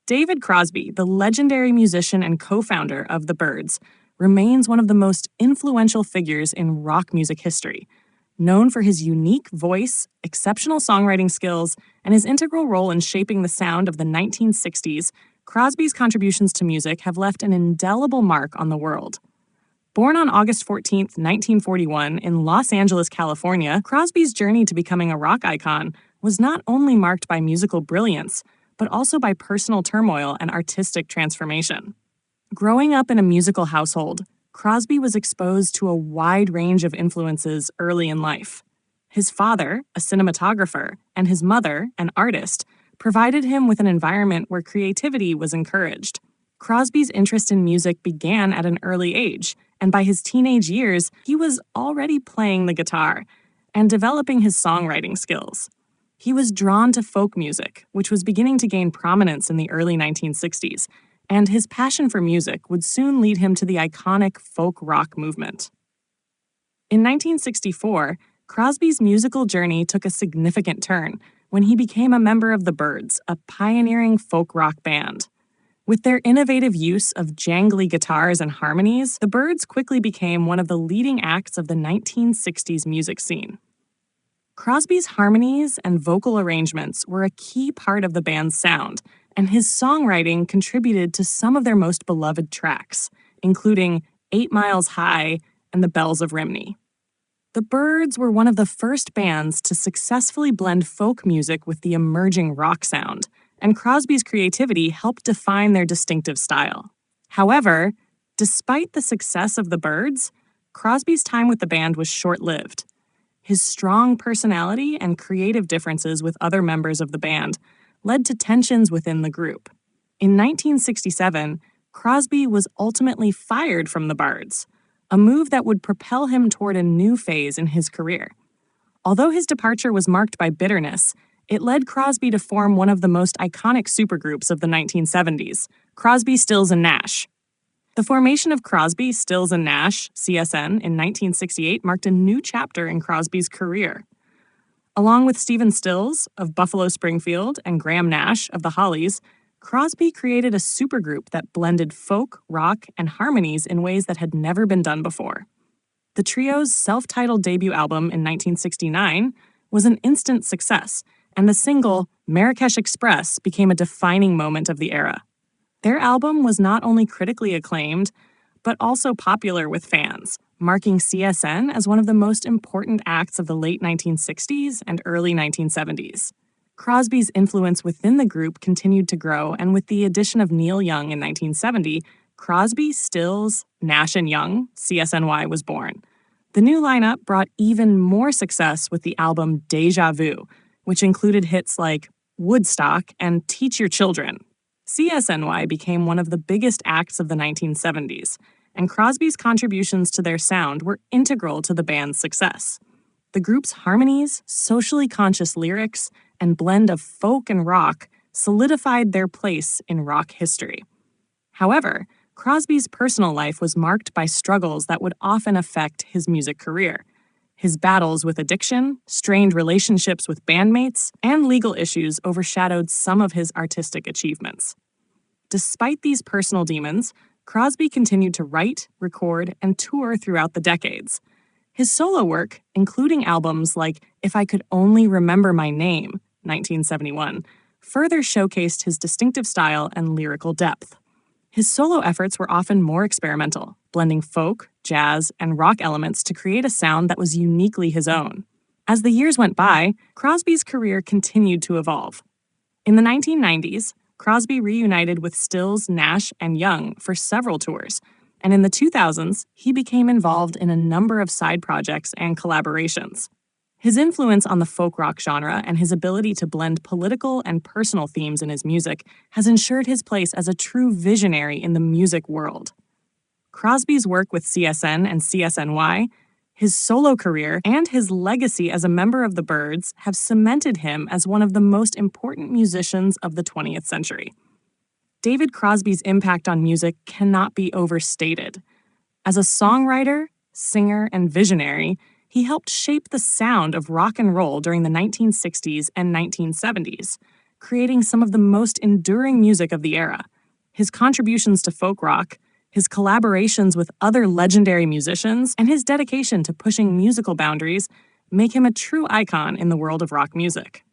David Crosby, the legendary musician and co-founder of the Byrds, remains one of the most influential figures in rock music history. Known for his unique voice, exceptional songwriting skills, and his integral role in shaping the sound of the 1960s, Crosby's contributions to music have left an indelible mark on the world. Born on August 14, 1941, in Los Angeles, California, Crosby's journey to becoming a rock icon was not only marked by musical brilliance, but also by personal turmoil and artistic transformation. Growing up in a musical household, Crosby was exposed to a wide range of influences early in life. His father, a cinematographer, and his mother, an artist, provided him with an environment where creativity was encouraged. Crosby's interest in music began at an early age, and by his teenage years, he was already playing the guitar and developing his songwriting skills. He was drawn to folk music, which was beginning to gain prominence in the early 1960s, and his passion for music would soon lead him to the iconic folk rock movement. In 1964, Crosby's musical journey took a significant turn when he became a member of the Byrds, a pioneering folk rock band. With their innovative use of jangly guitars and harmonies, the Byrds quickly became one of the leading acts of the 1960s music scene. Crosby's harmonies and vocal arrangements were a key part of the band's sound, and his songwriting contributed to some of their most beloved tracks, including 8 Miles High and The Bells of Rhymney. The Byrds were one of the first bands to successfully blend folk music with the emerging rock sound, and Crosby's creativity helped define their distinctive style. However, despite the success of the Byrds, Crosby's time with the band was short-lived. His strong personality and creative differences with other members of the band led to tensions within the group. In 1967, Crosby was ultimately fired from the Byrds, a move that would propel him toward a new phase in his career. Although his departure was marked by bitterness, it led Crosby to form one of the most iconic supergroups of the 1970s, Crosby, Stills, and Nash. The formation of Crosby, Stills, and Nash, CSN, in 1968 marked a new chapter in Crosby's career. Along with Stephen Stills of Buffalo Springfield and Graham Nash of the Hollies, Crosby created a supergroup that blended folk, rock, and harmonies in ways that had never been done before. The trio's self-titled debut album in 1969 was an instant success, and the single Marrakesh Express became a defining moment of the era. Their album was not only critically acclaimed, but also popular with fans, marking CSN as one of the most important acts of the late 1960s and early 1970s. Crosby's influence within the group continued to grow, and with the addition of Neil Young in 1970, Crosby, Stills, Nash and Young, CSNY, was born. The new lineup brought even more success with the album Deja Vu, which included hits like Woodstock and Teach Your Children. CSNY became one of the biggest acts of the 1970s, and Crosby's contributions to their sound were integral to the band's success. The group's harmonies, socially conscious lyrics, and blend of folk and rock solidified their place in rock history. However, Crosby's personal life was marked by struggles that would often affect his music career. His battles with addiction, strained relationships with bandmates, and legal issues overshadowed some of his artistic achievements. Despite these personal demons, Crosby continued to write, record, and tour throughout the decades. His solo work, including albums like If I Could Only Remember My Name, 1971, further showcased his distinctive style and lyrical depth. His solo efforts were often more experimental, blending folk, jazz, and rock elements to create a sound that was uniquely his own. As the years went by, Crosby's career continued to evolve. In the 1990s, Crosby reunited with Stills, Nash, and Young for several tours, and in the 2000s, he became involved in a number of side projects and collaborations. His influence on the folk rock genre and his ability to blend political and personal themes in his music has ensured his place as a true visionary in the music world. Crosby's work with CSN and CSNY, his solo career, and his legacy as a member of the Byrds have cemented him as one of the most important musicians of the 20th century. David Crosby's impact on music cannot be overstated. As a songwriter, singer, and visionary, he helped shape the sound of rock and roll during the 1960s and 1970s, creating some of the most enduring music of the era. His contributions to folk rock, his collaborations with other legendary musicians, and his dedication to pushing musical boundaries make him a true icon in the world of rock music.